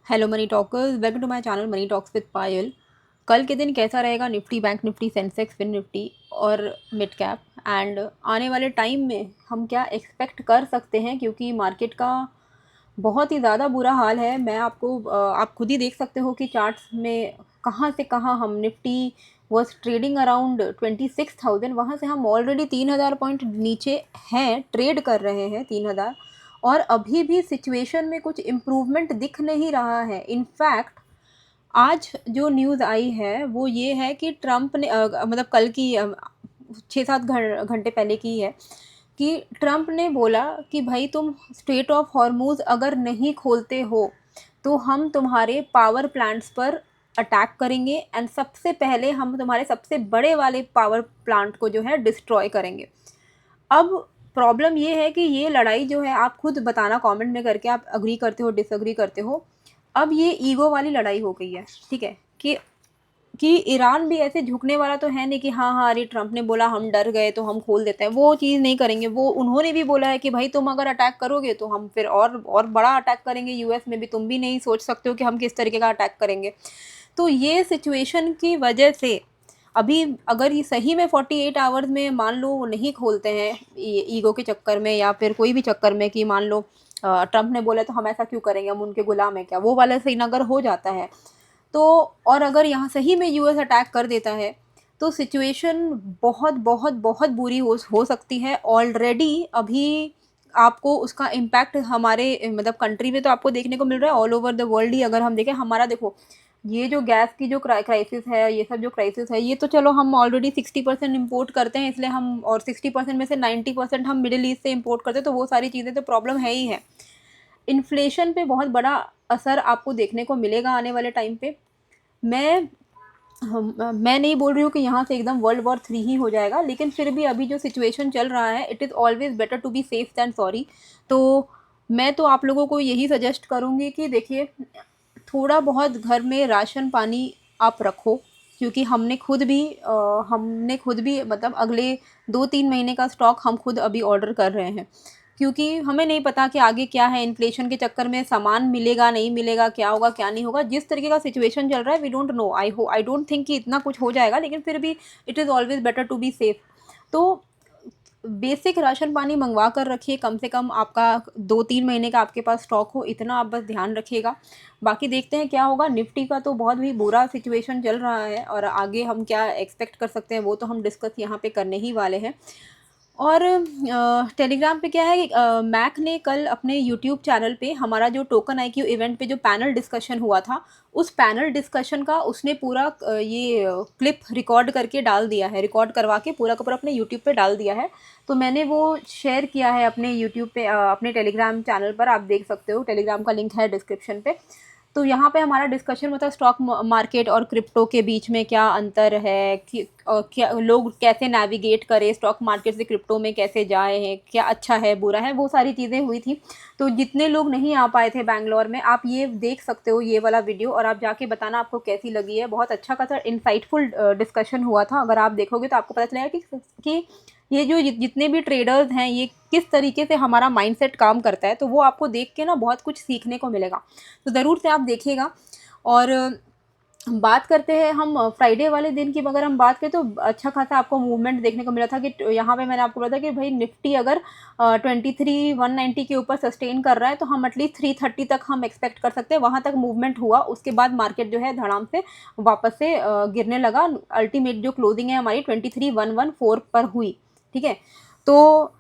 Hello money talkers, welcome to my channel money talks with Payal. कल के दिन कैसा रहेगा Nifty, bank Nifty, Sensex, fin Nifty और मिड कैप, एंड आने वाले टाइम में हम क्या एक्सपेक्ट कर सकते हैं, क्योंकि मार्केट का बहुत ही ज़्यादा बुरा हाल है। मैं आपको आप खुद ही देख सकते हो कि चार्ट्स में कहाँ से कहाँ हम निफ्टी वॉज ट्रेडिंग अराउंड 26,000, वहाँ से हम ऑलरेडी 3,000 पॉइंट नीचे हैं, ट्रेड कर रहे हैं 3,000, और अभी भी सिचुएशन में कुछ इम्प्रूवमेंट दिख नहीं रहा है। इनफैक्ट आज जो न्यूज़ आई है वो ये है कि ट्रंप ने मतलब कल की 6-7 घंटे पहले की है कि ट्रंप ने बोला कि भाई तुम स्ट्रेट ऑफ हॉर्मूज अगर नहीं खोलते हो तो हम तुम्हारे पावर प्लांट्स पर अटैक करेंगे, एंड सबसे पहले हम तुम्हारे सबसे बड़े वाले पावर प्लांट को जो है डिस्ट्रॉय करेंगे। अब प्रॉब्लम ये है कि ये लड़ाई जो है, आप खुद बताना कमेंट में करके आप अग्री करते हो डिसअग्री करते हो। अब ये ईगो वाली लड़ाई हो गई है, ठीक है, कि ईरान भी ऐसे झुकने वाला तो है नहीं कि हाँ हाँ अरे ट्रंप ने बोला हम डर गए तो हम खोल देते हैं, वो चीज़ नहीं करेंगे। वो उन्होंने भी बोला है कि भाई तुम अगर अटैक करोगे तो हम फिर और बड़ा अटैक करेंगे। यूएस में भी तुम भी नहीं सोच सकते हो कि हम किस तरीके का अटैक करेंगे। तो ये सिचुएशन की वजह से अभी अगर ये सही में 48 आवर्स में मान लो वो नहीं खोलते हैं ईगो के चक्कर में या फिर कोई भी चक्कर में कि मान लो ट्रंप ने बोला तो हम ऐसा क्यों करेंगे, हम उनके गुलाम हैं क्या, वो वाला सीन अगर हो जाता है तो, और अगर यहाँ सही में यूएस अटैक कर देता है तो सिचुएशन बहुत बहुत बहुत बुरी हो सकती है। ऑलरेडी अभी आपको उसका इम्पैक्ट हमारे मतलब कंट्री में तो आपको देखने को मिल रहा है, ऑल ओवर द वर्ल्ड ही अगर हम देखें। हमारा देखो, ये जो गैस की जो क्राइसिस है, ये सब जो क्राइसिस है, ये तो चलो हम ऑलरेडी 60% इम्पोर्ट करते हैं, इसलिए हम, और 60% में से 90% हम मिडिल ईस्ट से इम्पोर्ट करते हैं, तो वो सारी चीज़ें तो प्रॉब्लम है ही है। इन्फ्लेशन पे बहुत बड़ा असर आपको देखने को मिलेगा आने वाले टाइम पे। मैं मैं नहीं बोल रही हूँ कि यहाँ से एकदम वर्ल्ड वॉर 3 ही हो जाएगा, लेकिन फिर भी अभी जो सिचुएशन चल रहा है, it is always better to be safe than sorry. तो मैं तो आप लोगों को यही सजेस्ट करूँगी कि देखिए, थोड़ा बहुत घर में राशन पानी आप रखो, क्योंकि हमने खुद भी मतलब अगले 2-3 महीने का स्टॉक हम खुद अभी ऑर्डर कर रहे हैं, क्योंकि हमें नहीं पता कि आगे क्या है। इन्फ्लेशन के चक्कर में सामान मिलेगा नहीं मिलेगा, क्या होगा क्या नहीं होगा, जिस तरीके का सिचुएशन चल रहा है we don't know. I don't think कि इतना कुछ हो जाएगा, लेकिन फिर भी it is always better to be safe. तो बेसिक राशन पानी मंगवा कर रखिए, कम से कम आपका 2-3 महीने का आपके पास स्टॉक हो, इतना आप बस ध्यान रखिएगा। बाकी देखते हैं क्या होगा। निफ्टी का तो बहुत भी बुरा सिचुएशन चल रहा है, और आगे हम क्या एक्सपेक्ट कर सकते हैं वो तो हम डिस्कस यहाँ पे करने ही वाले हैं। और टेलीग्राम पे क्या है कि मैक ने कल अपने यूट्यूब चैनल पे हमारा जो टोकन आईक्यू इवेंट पे जो पैनल डिस्कशन हुआ था, उस पैनल डिस्कशन का उसने पूरा ये क्लिप रिकॉर्ड करके डाल दिया है, रिकॉर्ड करवा के पूरा का पूरा अपने यूट्यूब पे डाल दिया है। तो मैंने वो शेयर किया है अपने यूट्यूब पे, अपने टेलीग्राम चैनल पर, आप देख सकते हो, टेलीग्राम का लिंक है डिस्क्रिप्शन पे। तो यहाँ पे हमारा डिस्कशन मतलब स्टॉक मार्केट और क्रिप्टो के बीच में क्या अंतर है, कि क्या लोग कैसे नेविगेट करें, स्टॉक मार्केट से क्रिप्टो में कैसे जाए हैं, क्या अच्छा है बुरा है, वो सारी चीज़ें हुई थी। तो जितने लोग नहीं आ पाए थे बैंगलोर में, आप ये देख सकते हो ये वाला वीडियो, और आप जाके बताना आपको कैसी लगी है। बहुत अच्छा खासा इंसाइटफुल डिस्कशन हुआ था। अगर आप देखोगे तो आपको पता चलेगा कि ये जो जितने भी ट्रेडर्स हैं, ये किस तरीके से हमारा माइंडसेट काम करता है, तो वो आपको देख के ना बहुत कुछ सीखने को मिलेगा। तो ज़रूर से आप देखिएगा। और बात करते हैं हम फ्राइडे वाले दिन की, अगर हम बात करें तो अच्छा खासा आपको मूवमेंट देखने को मिला था कि यहाँ पे मैंने आपको बोला था कि भाई निफ्टी अगर 23,190 के ऊपर सस्टेन कर रहा है तो हम एटलीस्ट 330 तक हम एक्सपेक्ट कर सकते हैं। वहाँ तक मूवमेंट हुआ, उसके बाद मार्केट जो है धड़ाम से वापस से गिरने लगा। अल्टीमेट जो क्लोजिंग है हमारी 23,114 पर हुई, ठीक है। तो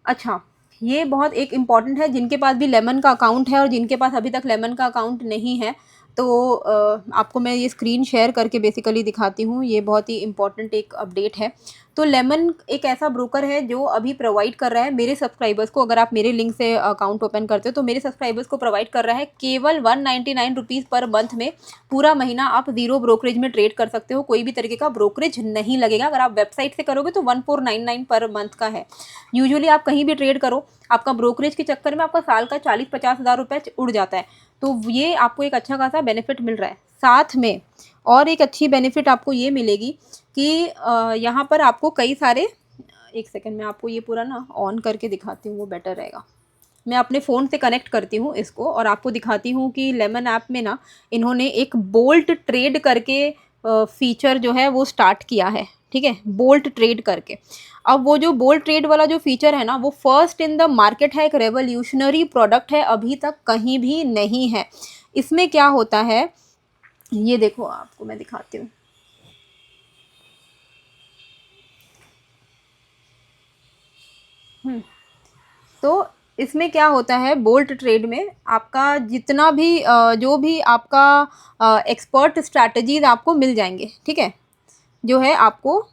अच्छा, ये बहुत एक इम्पॉर्टेंट है, जिनके पास भी लेमन का अकाउंट है और जिनके पास अभी तक लेमन का अकाउंट नहीं है, तो आपको मैं ये स्क्रीन शेयर करके बेसिकली दिखाती हूँ। ये बहुत ही इम्पॉर्टेंट एक अपडेट है। तो लेमन एक ऐसा ब्रोकर है जो अभी प्रोवाइड कर रहा है मेरे सब्सक्राइबर्स को, अगर आप मेरे लिंक से अकाउंट ओपन करते हो तो मेरे सब्सक्राइबर्स को प्रोवाइड कर रहा है केवल 199 रुपीज़ पर मंथ में। पूरा महीना आप ज़ीरो ब्रोकरेज में ट्रेड कर सकते हो, कोई भी तरीके का ब्रोकरेज नहीं लगेगा। अगर आप वेबसाइट से करोगे तो 1499 पर मंथ का है। यूजुअली आप कहीं भी ट्रेड करो, आपका ब्रोकरेज के चक्कर में आपका साल का 40-50 हज़ार रुपये उड़ जाता है। तो ये आपको एक अच्छा खासा बेनिफिट मिल रहा है। साथ में और एक अच्छी बेनिफिट आपको ये मिलेगी कि यहाँ पर आपको कई सारे, एक सेकंड में आपको ये पूरा ना ऑन करके दिखाती हूँ, वो बेटर रहेगा। मैं अपने फ़ोन से कनेक्ट करती हूँ इसको और आपको दिखाती हूँ कि लेमन ऐप में ना इन्होंने एक बोल्ट ट्रेड करके फीचर जो है वो स्टार्ट किया है, ठीक है, बोल्ट ट्रेड करके। अब वो जो बोल्ट ट्रेड वाला जो फीचर है ना, वो फर्स्ट इन द मार्केट है, एक रेवोल्यूशनरी प्रोडक्ट है, अभी तक कहीं भी नहीं है। इसमें क्या होता है, ये देखो आपको मैं दिखाती हूँ। तो इसमें क्या होता है, बोल्ट ट्रेड में आपका जितना भी जो भी आपका एक्सपर्ट स्ट्रैटेजीज आपको मिल जाएंगे, ठीक है, जो है आपको,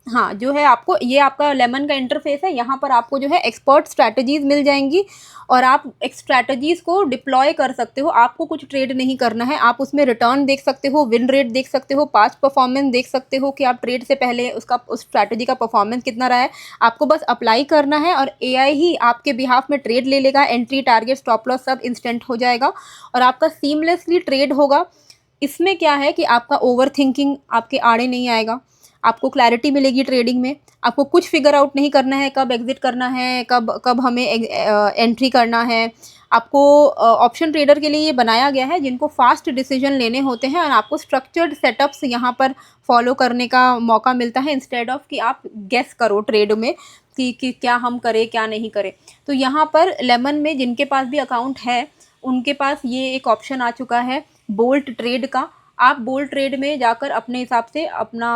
हाँ, जो है आपको, ये आपका लेमन का इंटरफेस है, यहाँ पर आपको जो है एक्सपर्ट स्ट्रैटेजीज मिल जाएंगी और आप स्ट्रैटेजीज को डिप्लॉय कर सकते हो। आपको कुछ ट्रेड नहीं करना है, आप उसमें रिटर्न देख सकते हो, विन रेट देख सकते हो, पास्ट परफॉर्मेंस देख सकते हो कि आप ट्रेड से पहले उसका, उस स्ट्रैटेजी का परफॉर्मेंस कितना रहा है। आपको बस अप्लाई करना है और एआई ही आपके बिहाफ में ट्रेड ले लेगा, एंट्री, टारगेट, स्टॉप लॉस सब इंस्टेंट हो जाएगा और आपका सीमलेसली ट्रेड होगा। इसमें क्या है कि आपका ओवर थिंकिंग आपके आड़े नहीं आएगा, आपको क्लैरिटी मिलेगी ट्रेडिंग में। आपको कुछ फिगर आउट नहीं करना है, कब एग्जिट करना है, कब कब हमें एंट्री करना है। आपको ऑप्शन ट्रेडर के लिए ये बनाया गया है जिनको फास्ट डिसीजन लेने होते हैं और आपको स्ट्रक्चर्ड सेटअप्स यहाँ पर फॉलो करने का मौका मिलता है, इंस्टेड ऑफ कि आप गेस करो ट्रेड में कि क्या हम करें क्या नहीं करें। तो यहाँ पर लेमन में जिनके पास भी अकाउंट है उनके पास ये एक ऑप्शन आ चुका है बोल्ट ट्रेड का। आप बोल्ट ट्रेड में जाकर अपने हिसाब से अपना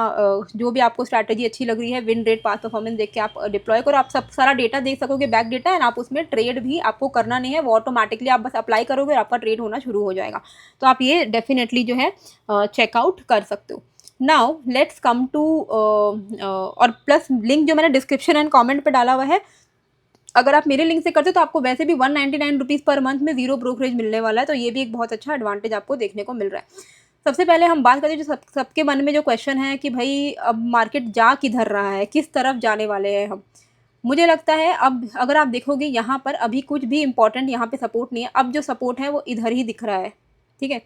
जो भी आपको स्ट्रैटेजी अच्छी लग रही है, विन रेट, पास्ट परफॉर्मेंस देख के आप डिप्लॉय करो। आप सब सारा डेटा देख सकोगे, बैक डेटा, एंड आप उसमें ट्रेड भी आपको करना नहीं है, वो ऑटोमेटिकली आप बस अप्लाई करोगे और आपका ट्रेड होना शुरू हो जाएगा। तो आप ये डेफिनेटली जो है चेकआउट कर सकते हो। नाउ लेट्स कम टू, और प्लस लिंक जो मैंने डिस्क्रिप्शन एंड कॉमेंट पर डाला हुआ है, अगर आप मेरे लिंक से करते हो तो आपको वैसे भी 199 रुपीज़ पर मंथ में ज़ीरो ब्रोकरेज मिलने वाला है। तो ये भी एक बहुत अच्छा एडवांटेज आपको देखने को मिल रहा है। सबसे पहले हम बात करते हैं जो सबके मन में जो क्वेश्चन है कि भाई अब मार्केट जा किधर रहा है, किस तरफ जाने वाले हैं हम। मुझे लगता है अब अगर आप देखोगे यहाँ पर अभी कुछ भी इंपॉर्टेंट यहाँ पे सपोर्ट नहीं है। अब जो सपोर्ट है वो इधर ही दिख रहा है, ठीक है।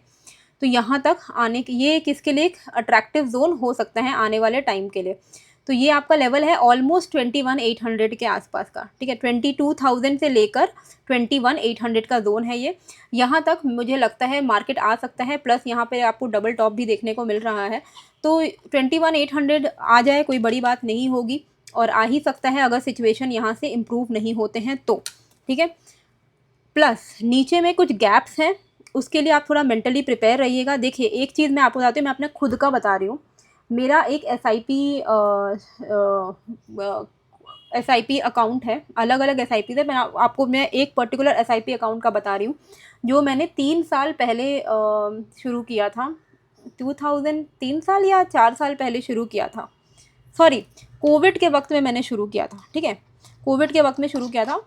तो यहाँ तक आने की ये किसके लिए एक अट्रैक्टिव जोन हो सकता है आने वाले टाइम के लिए। तो ये आपका लेवल है ऑलमोस्ट 21,800 के आसपास का, ठीक है। 22,000 से लेकर 21,800 का जोन है ये। यहाँ तक मुझे लगता है मार्केट आ सकता है, प्लस यहाँ पे आपको डबल टॉप भी देखने को मिल रहा है। तो 21,800 आ जाए कोई बड़ी बात नहीं होगी और आ ही सकता है अगर सिचुएशन यहाँ से इम्प्रूव नहीं होते हैं तो, ठीक है। प्लस नीचे में कुछ गैप्स हैं, उसके लिए आप थोड़ा मेंटली प्रिपेयर रहिएगा। देखिए एक चीज़ मैं आपको बताती हूँ, मैं अपने खुद का बता रही हूँ। मेरा एक एसआईपी अकाउंट है, अलग अलग एसआईपी है। मैं एक पर्टिकुलर एसआईपी अकाउंट का बता रही हूँ जो मैंने 3 साल पहले शुरू किया था। 3 साल या 4 साल पहले शुरू किया था, सॉरी, कोविड के वक्त में मैंने शुरू किया था, ठीक है। कोविड के वक्त में शुरू किया था।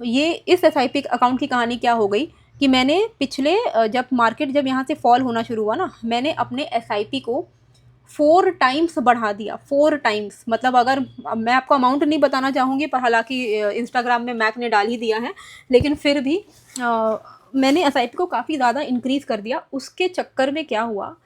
ये इस एसआईपी अकाउंट की कहानी क्या हो गई कि मैंने पिछले जब मार्केट जब यहाँ से फॉल होना शुरू हुआ ना, मैंने अपने एसआईपी को 4 टाइम्स बढ़ा दिया। 4 टाइम्स मतलब, अगर मैं आपको अमाउंट नहीं बताना चाहूँगी, पर हालांकि इंस्टाग्राम में मैक ने डाल ही दिया है, लेकिन फिर भी मैंने एसआईपी को काफ़ी ज़्यादा इंक्रीज़ कर दिया। उसके चक्कर में क्या हुआ,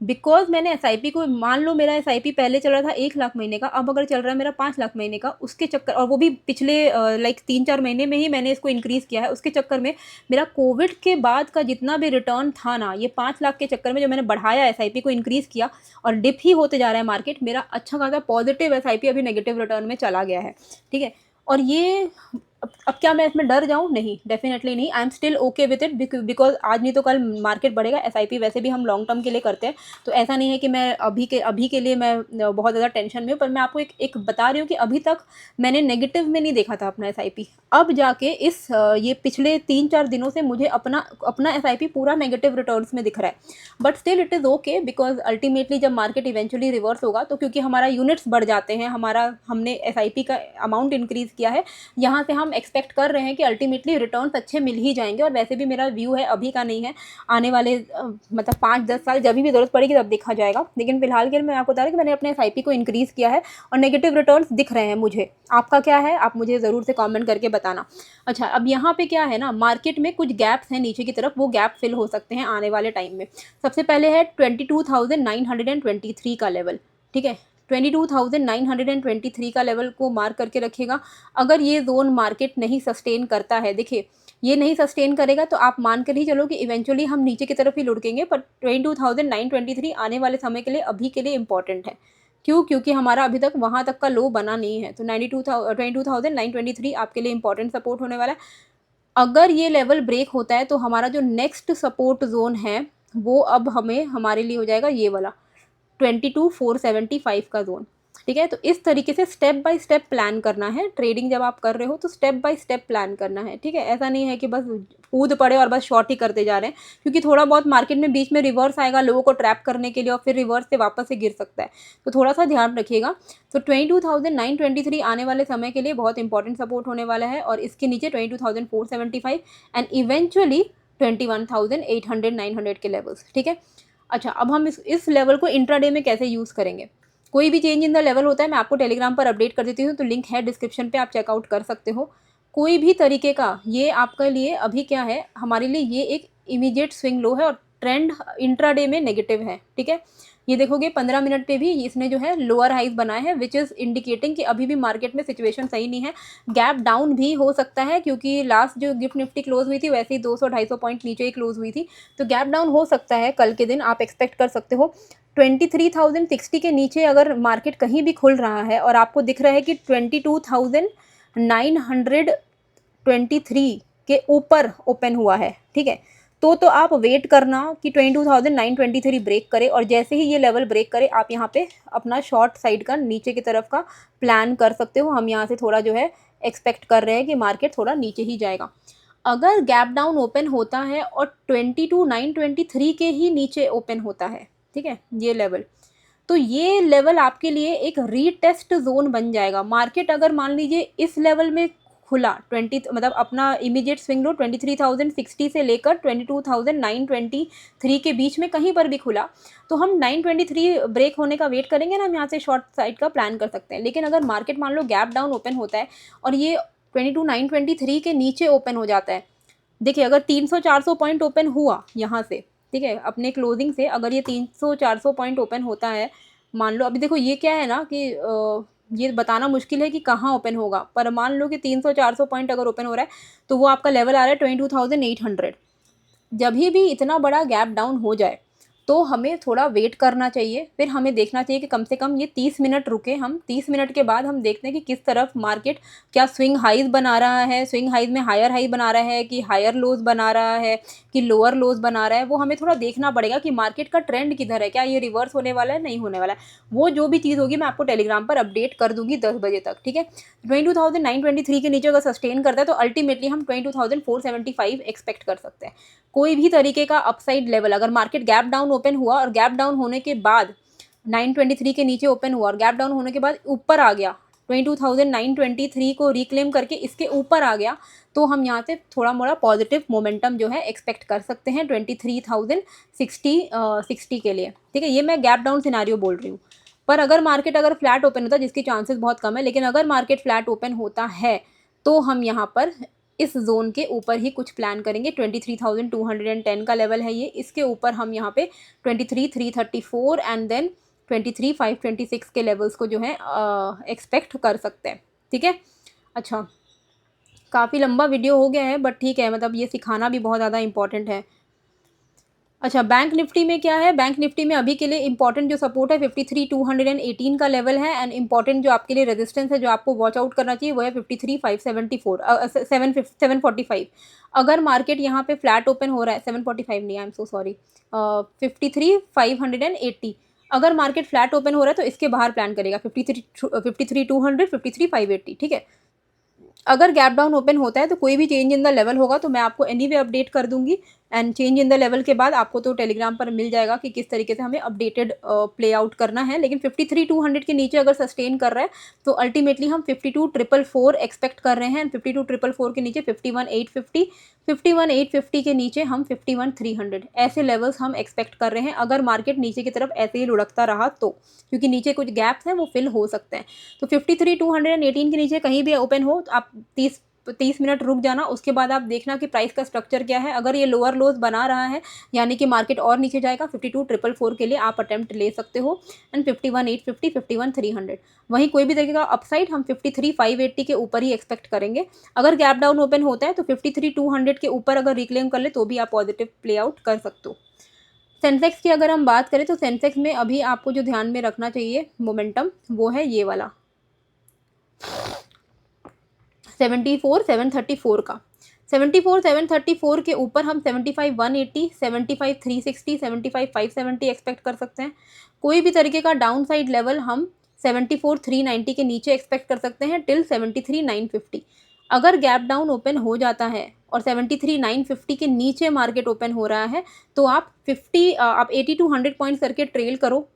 बिकॉज मैंने एसआईपी को, मान लो मेरा एसआईपी पहले चल रहा था 1 लाख महीने का, अब अगर चल रहा है मेरा 5 लाख महीने का, उसके चक्कर, और वो भी पिछले लाइक 3-4 महीने में ही मैंने इसको इंक्रीज़ किया है। उसके चक्कर में मेरा कोविड के बाद का जितना भी रिटर्न था ना, ये 5 लाख के चक्कर में जो मैंने बढ़ाया एसआईपी को इंक्रीज़ किया, और डिप ही होते जा रहा है मार्केट, मेरा अच्छा खासा पॉजिटिव एसआईपी अभी नेगेटिव रिटर्न में चला गया है, ठीक है। और ये अब क्या मैं इसमें डर जाऊँ? नहीं, डेफिनेटली नहीं। I am still okay with it, because आज नहीं तो कल मार्केट बढ़ेगा। एसआईपी वैसे भी हम लॉन्ग टर्म के लिए करते हैं, तो ऐसा नहीं है कि मैं अभी के लिए मैं बहुत ज़्यादा टेंशन में हूँ। पर मैं आपको एक बता रही हूँ कि अभी तक मैंने नेगेटिव में नहीं देखा था अपना एसआईपी। अब जाके ये पिछले 3-4 दिनों से मुझे अपना एसआईपी पूरा नेगेटिव रिटर्न्स में दिख रहा है। But still it is okay, because ultimately जब मार्केट इवेंचुअली रिवर्स होगा, तो क्योंकि हमारा यूनिट्स बढ़ जाते हैं, हमने एसआईपी का अमाउंट इंक्रीज़ किया है, यहाँ से हम एक्सपेक्ट कर रहे हैं कि अल्टीमेटली रिटर्न्स अच्छे मिल ही जाएंगे। और वैसे भी मेरा व्यू है, अभी का नहीं है, आने वाले मतलब 5-10 साल जब भी ज़रूरत पड़ेगी तब देखा जाएगा। लेकिन फिलहाल के लिए मैं आपको बता रही हूँ कि मैंने अपने एसआईपी को इंक्रीज़ किया है और नेगेटिव रिटर्न्स दिख रहे हैं मुझे। आपका क्या है, आप मुझे ज़रूर से कॉमेंट करके बताना। अच्छा, अब यहाँ पे क्या है ना, मार्केट में कुछ गैप्स हैं नीचे की तरफ, वो गैप फिल हो सकते हैं आने वाले टाइम में। सबसे पहले है 22,923 का लेवल, ठीक है। 22,923 का लेवल को मार्क करके रखेगा। अगर ये जोन मार्केट नहीं सस्टेन करता है, देखिए ये नहीं सस्टेन करेगा तो आप मान कर ही चलो कि इवेंचुअली हम नीचे की तरफ ही लुढ़केंगे, पर 22,923 आने वाले समय के लिए अभी के लिए इंपॉर्टेंट है। क्यों? क्योंकि हमारा अभी तक वहाँ तक का लो बना नहीं है, तो 22,923 आपके लिए इंपॉर्टेंट सपोर्ट होने वाला है। अगर ये लेवल ब्रेक होता है तो हमारा जो नेक्स्ट सपोर्ट जोन है वो अब हमारे लिए हो जाएगा ये वाला 22,475 का जोन। ठीक है, तो इस तरीके से स्टेप बाय स्टेप प्लान करना है। ट्रेडिंग जब आप कर रहे हो तो स्टेप बाय स्टेप प्लान करना है। ठीक है, ऐसा नहीं है कि बस कूद पड़े और बस शॉर्ट ही करते जा रहे हैं, क्योंकि थोड़ा बहुत मार्केट में बीच में रिवर्स आएगा लोगों को ट्रैप करने के लिए और फिर रिवर्स से वापस से गिर सकता है, तो थोड़ा सा ध्यान रखिएगा। तो 22,923 आने वाले समय के लिए बहुत इंपॉर्टेंट सपोर्ट होने वाला है, और इसके नीचे 22,475 एंड इवेंचुअली 21,800-900 के लेवल्स। ठीक है, अच्छा अब हम इस लेवल को इंट्राडे में कैसे यूज़ करेंगे। कोई भी चेंज इन द लेवल होता है मैं आपको टेलीग्राम पर अपडेट कर देती हूँ, तो लिंक है डिस्क्रिप्शन पे, आप चेकआउट कर सकते हो। कोई भी तरीके का ये आपके लिए अभी क्या है, हमारे लिए ये एक इमीडिएट स्विंग लो है और ट्रेंड इंट्राडे में नेगेटिव है। ठीक है, ये देखोगे 15 मिनट पे भी इसने जो है लोअर हाइज बनाए हैं, विच इज़ इंडिकेटिंग कि अभी भी मार्केट में सिचुएशन सही नहीं है। गैप डाउन भी हो सकता है, क्योंकि लास्ट जो गिफ्ट निफ्टी क्लोज हुई थी वैसे ही 200-250 पॉइंट नीचे ही क्लोज हुई थी, तो गैप डाउन हो सकता है कल के दिन, आप एक्सपेक्ट कर सकते हो। 23,060 के नीचे अगर मार्केट कहीं भी खुल रहा है और आपको दिख रहा है कि 22,923 के ऊपर ओपन हुआ है, ठीक है, तो आप वेट करना कि 22,923 ब्रेक करे, और जैसे ही ये लेवल ब्रेक करे आप यहाँ पे अपना शॉर्ट साइड का नीचे की तरफ का प्लान कर सकते हो। हम यहाँ से थोड़ा जो है एक्सपेक्ट कर रहे हैं कि मार्केट थोड़ा नीचे ही जाएगा। अगर गैप डाउन ओपन होता है और 22,923 के ही नीचे ओपन होता है, ठीक है, ये लेवल, तो ये लेवल आपके लिए एक रीटेस्ट जोन बन जाएगा। मार्केट अगर मान लीजिए इस लेवल में खुला 20, मतलब अपना इमीडिएट स्विंग लो 23,060 से लेकर 22,923 के बीच में कहीं पर भी खुला, तो हम 923 ब्रेक होने का वेट करेंगे ना, हम यहाँ से शॉर्ट साइड का प्लान कर सकते हैं। लेकिन अगर मार्केट मान लो गैप डाउन ओपन होता है और ये 22,923 के नीचे ओपन हो जाता है, देखिए अगर 300-400 पॉइंट ओपन हुआ यहाँ से, ठीक है, अपने क्लोजिंग से अगर ये 300-400 पॉइंट ओपन होता है, मान लो अभी देखो ये क्या है ना कि ये बताना मुश्किल है कि कहाँ ओपन होगा, पर मान लो कि 300-400 पॉइंट अगर ओपन हो रहा है तो वो आपका लेवल आ रहा है 22,800। जब भी इतना बड़ा गैप डाउन हो जाए तो हमें थोड़ा वेट करना चाहिए, फिर हमें देखना चाहिए कि कम से कम ये 30 मिनट रुके। हम 30 मिनट के बाद हम देखते हैं कि किस तरफ मार्केट क्या स्विंग हाइज बना रहा है, स्विंग हाइज में हायर हाई बना रहा है कि हायर लोज बना रहा है कि लोअर लोज बना रहा है, वो हमें थोड़ा देखना पड़ेगा कि मार्केट का ट्रेंड किधर है, क्या ये रिवर्स होने वाला है, नहीं होने वाला है। वो जो भी चीज़ होगी मैं आपको टेलीग्राम पर अपडेट कर दूंगी 10 बजे तक। ठीक है, 22,923 के नीचे अगर सस्टेन करता है तो अल्टीमेटली हम 22,475 एक्सपेक्ट कर सकते हैं। कोई भी तरीके का अपसाइड लेवल, अगर मार्केट गैप डाउन ओपन हुआ और गैप डाउन होने के बाद 923 के नीचे ओपन हुआ और गैप डाउन होने के बाद ऊपर आ गया 22,923 को रिक्लेम करके इसके ऊपर आ गया, तो हम यहाँ से थोड़ा मोड़ा पॉजिटिव मोमेंटम जो है एक्सपेक्ट कर सकते हैं 23,060 के लिए। ठीक है, ये मैं गैप डाउन सिनारियो बोल रही हूँ। पर अगर मार्केट अगर फ्लैट ओपन होता है, जिसकी चांसेस बहुत कम है, लेकिन अगर मार्केट फ्लैट ओपन होता है तो हम यहाँ पर इस जोन के ऊपर ही कुछ प्लान करेंगे। 23,210 का लेवल है ये, इसके ऊपर हम यहाँ पे 23,334 एंड देन 23,526 के लेवल्स को जो है एक्सपेक्ट कर सकते हैं। ठीक है, अच्छा काफ़ी लंबा वीडियो हो गया है, बट ठीक है, मतलब ये सिखाना भी बहुत ज़्यादा इंपॉर्टेंट है। अच्छा, बैंक निफ्टी में क्या है, बैंक निफ्टी में अभी के लिए इंपॉर्टेंट जो सपोर्ट है 53,218 का लेवल है, एंड इंपॉर्टेंट जो आपके लिए रेजिस्टेंस है जो आपको वॉच आउट करना चाहिए वो है 53,574 अगर मार्केट यहाँ पे फ्लैट ओपन हो रहा है, 745 नहीं, आई एम सो सॉरी, 53,580 अगर मार्केट फ्लैट ओपन हो रहा है तो इसके बाहर प्लान करेगा 53,200, 53,580। ठीक है, अगर गैप डाउन ओपन होता है तो कोई भी चेंज इन द लेवल होगा तो मैं आपको एनीवे अपडेट कर दूंगी, and change in the level के बाद आपको तो टेलीग्राम पर मिल जाएगा कि किस तरीके से हमें अपडेटेड प्ले आउट करना है। लेकिन 53,200 के नीचे अगर सस्टेन कर रहा है तो अल्टीमेटली हम 52,444 एक्सपेक्ट कर रहे हैं, एंड 52,444 के नीचे 51,850, 51,850 के नीचे हम 51,300 ऐसे लेवल्स हम एक्सपेक्ट कर रहे हैं अगर मार्केट नीचे की तरफ ऐसे ही लुढ़कता रहा तो, क्योंकि नीचे कुछ गैप्स हैं वो फिल हो सकते हैं। तो 53,218 के नीचे कहीं भी ओपन हो तो आप 30 30 मिनट रुक जाना, उसके बाद आप देखना कि प्राइस का स्ट्रक्चर क्या है। अगर ये लोअर लोज बना रहा है यानी कि मार्केट और नीचे जाएगा, 52,444 के लिए आप अटेम्प्ट ले सकते हो, एंड 51,850, 51,300। वहीं कोई भी तरीके का अपसाइड हम 53,580 के ऊपर ही एक्सपेक्ट करेंगे। अगर गैप डाउन ओपन होता है तो 53,200 के ऊपर अगर रिक्लेम कर ले तो भी आप पॉजिटिव प्ले आउट कर सकते हो। सेंसेक्स की अगर हम बात करें तो सेंसेक्स में अभी आपको जो ध्यान में रखना चाहिए मोमेंटम, वो है ये वाला 74,734 का। 74,734 के ऊपर हम 75,180, 75,360, 75,570 एक्सपेक्ट कर सकते हैं। कोई भी तरीके का डाउन साइड लेवल हम 74,390 के नीचे एक्सपेक्ट कर सकते हैं टिल 73,950। अगर गैप डाउन ओपन हो जाता है और 73,950 के नीचे मार्केट ओपन हो रहा है तो आप 80 to 100 पॉइंट्स करके ट्रेल करो,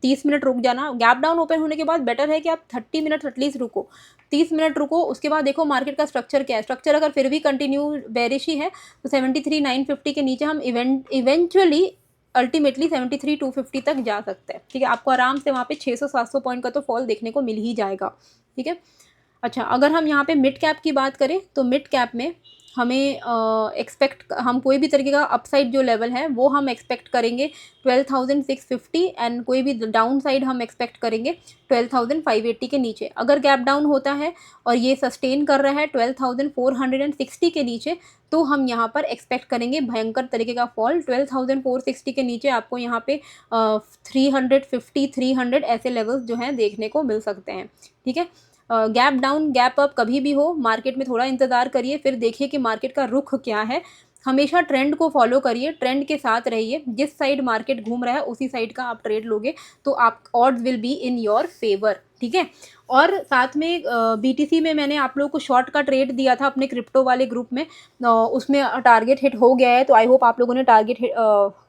30 मिनट रुक जाना। गैप डाउन ओपन होने के बाद बेटर है कि आप 30 मिनट एटलीस्ट रुको, 30 मिनट रुको, उसके बाद देखो मार्केट का स्ट्रक्चर क्या है। स्ट्रक्चर अगर फिर भी कंटिन्यू बेरिश ही है तो 73,950 के नीचे हम इवेंचुअली अल्टीमेटली 73,250 तक जा सकते हैं। ठीक है, आपको आराम से वहाँ पे 600-700 पॉइंट का तो फॉल देखने को मिल ही जाएगा। ठीक है, अच्छा अगर हम यहाँ पे मिड कैप की बात करें तो मिड कैप में हमें हम कोई भी तरीके का अपसाइड जो लेवल है वो हम एक्सपेक्ट करेंगे 12,650, एंड कोई भी डाउन साइड हम एक्सपेक्ट करेंगे 12,580 के नीचे। अगर गैप डाउन होता है और ये सस्टेन कर रहा है 12,460 के नीचे तो हम यहाँ पर एक्सपेक्ट करेंगे भयंकर तरीके का फॉल। 12,460 के नीचे आपको यहाँ पे 350, 300 ऐसे लेवल्स जो हैं देखने को मिल सकते हैं। ठीक है, गैप डाउन गैप अप कभी भी हो, मार्केट में थोड़ा इंतज़ार करिए, फिर देखिए कि मार्केट का रुख क्या है। हमेशा ट्रेंड को फॉलो करिए, ट्रेंड के साथ रहिए, जिस साइड मार्केट घूम रहा है उसी साइड का आप ट्रेड लोगे तो आप odds will be in your favour. ठीक है, और साथ में BTC में मैंने आप लोगों को शॉर्ट का ट्रेड दिया था अपने क्रिप्टो वाले ग्रुप में, उसमें टारगेट हिट हो गया है, तो आई होप आप लोगों ने टारगेट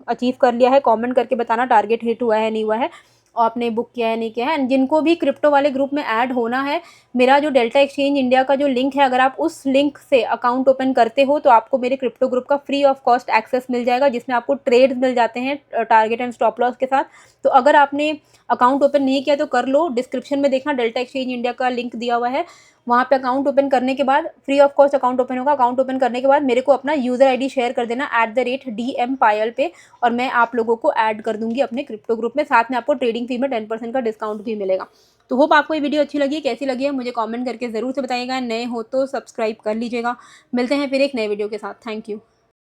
अचीव कर लिया है। कमेंट करके बताना टारगेट हिट हुआ है नहीं हुआ है, और आपने बुक किया है नहीं किया है। एंड जिनको भी क्रिप्टो वाले ग्रुप में ऐड होना है, मेरा जो डेल्टा एक्सचेंज इंडिया का जो लिंक है, अगर आप उस लिंक से अकाउंट ओपन करते हो तो आपको मेरे क्रिप्टो ग्रुप का फ्री ऑफ कॉस्ट एक्सेस मिल जाएगा, जिसमें आपको ट्रेड्स मिल जाते हैं टारगेट एंड स्टॉप लॉस के साथ। तो अगर आपने अकाउंट ओपन नहीं किया तो कर लो, डिस्क्रिप्शन में देखना डेल्टा एक्सचेंज इंडिया का लिंक दिया हुआ है, वहाँ पे अकाउंट ओपन करने के बाद free of cost account open होगा। अकाउंट ओपन करने के बाद मेरे को अपना यूज़र आईडी शेयर कर देना @DM पायल पे, और मैं आप लोगों को ऐड कर दूंगी अपने क्रिप्टो ग्रुप में। साथ में आपको ट्रेडिंग फी में 10% का डिस्काउंट भी मिलेगा। तो होप आपको ये वीडियो अच्छी लगी है, कैसी लगी है मुझे कमेंट करके ज़रूर से बताइएगा। नए हो तो सब्सक्राइब कर लीजिएगा। मिलते हैं फिर एक नए वीडियो के साथ। Thank you.